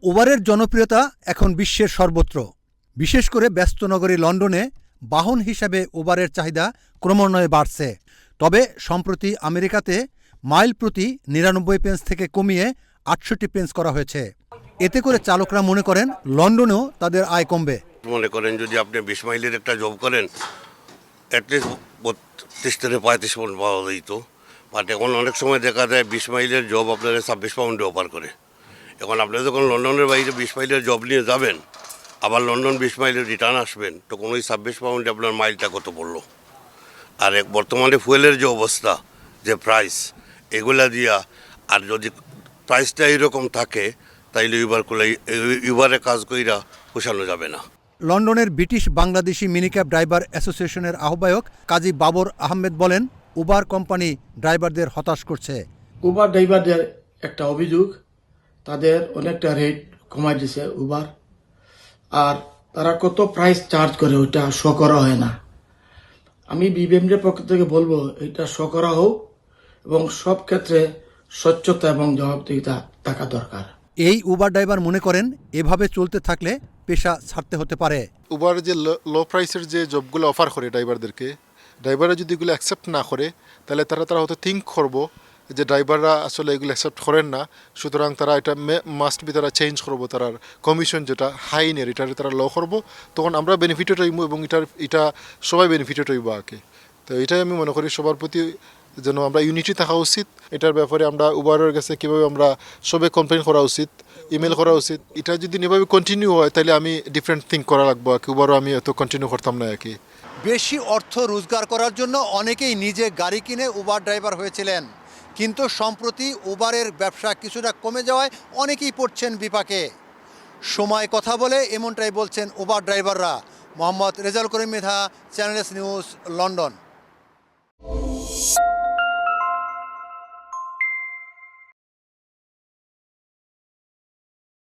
উবারের জনপ্রিয়তা এখন বিশ্বের সর্বত্র। বিশেষ করে ব্যস্ত নগরী লন্ডনে বাহন হিসাবে উবারের চাহিদা ক্রমান্বয়ে বাড়ছে। তবে সম্প্রতি আমেরিকাতে মাইল প্রতি ৯৯ পেন্স থেকে কমিয়ে ৬৮ পেন্স করা হয়েছে। এতে করে চালকরা মনে করেন লন্ডনেও তাদের আয় কমবে। মনে করেন যদি আপনি ২০ মাইলের একটা জব করেন, অ্যাটলিস্ট ৩২ থেকে ৩৫ পাউন্ড পাওয়া যেত। বাট এখন অনেক সময় দেখা যায় ২০ মাইলের জব আপনারা ২৬ পাউন্ডে অফার করে। এখন আপনি যখন লন্ডনের বাইরে ২০ মাইলের জব নিয়ে যাবেন, আবার লন্ডন ২০ মাইলের রিটার্ন আসবেন, তখন ওই ২৬ পাউন্ডে আপনার মাইলটা কত পড়লো। আর বর্তমানে ফুয়েলের যে অবস্থা, যে প্রাইস, এগুলা দিয়া আর যদি প্রাইসটা এরকম থাকে তাইলে ইউবারে কাজ কইরা পোষানো যাবে না। লন্ডনের ব্রিটিশ বাংলাদেশি মিনিক্যাব ড্রাইভার অ্যাসোসিয়েশনের আহ্বায়ক কাজী বাবর আহমেদ বলেন, উবার কোম্পানি ড্রাইভারদের হতাশ করছে। উবার ড্রাইভারদের একটা অভিযোগ, তাদের অনেকটা রেট কমাই দিছে উবার, আর তারা কত প্রাইস চার্জ করে ওইটা শো করা হয় না। আমি বিবিএমডির পক্ষ থেকে বলবো এটা শো করা হোক এবং সব ক্ষেত্রে স্বচ্ছতা এবং জবাবদিহিতা থাকা দরকার। এই উবার ড্রাইভার মনে করেন এভাবে চলতে থাকলে পেশা ছাড়তে হতে পারে। উবার যে লো প্রাইসের যে জবগুলো অফার করে ড্রাইভাররা যদি এগুলো অ্যাকসেপ্ট না করে, তাহলে তারা হয়তো থিঙ্ক করবো যে ড্রাইভাররা আসলে এগুলো অ্যাকসেপ্ট করেন না, সুতরাং তারা এটা মাস্ট বি তারা চেঞ্জ করবো, তার কমিশন যেটা হাই নেই এটারে তারা লো করবো, তখন আমরা বেনিফিটেড হইব এবং এটা সবাই বেনিফিটেড হইব আগে। তো এটাই আমি মনে করি সবার প্রতি যেন আমরা ইউনিটি থাকা উচিত। এটার ব্যাপারে আমরা উবারের কাছে কীভাবে আমরা সবাই কমপ্লেন করা উচিত, ইমেল করা উচিত। এটা যদি এভাবে কন্টিনিউ হয় তাহলে আমি ডিফারেন্ট থিঙ্ক করা লাগবো, উবারও আমি এত কন্টিনিউ করতাম না আর কি। বেশি অর্থ রোজগার করার জন্য অনেকেই নিজে গাড়ি কিনে উবার ড্রাইভার হয়েছিলেন, কিন্তু সম্প্রতি উবারের ব্যবসা কিছুটা কমে যাওয়ায় অনেকেই পড়ছেন বিপাকে। সময় কথা বলে এমনটাই বলছেন উবার ড্রাইভাররা। Mohammad Rezaul Karim Mridha, channel S news, London.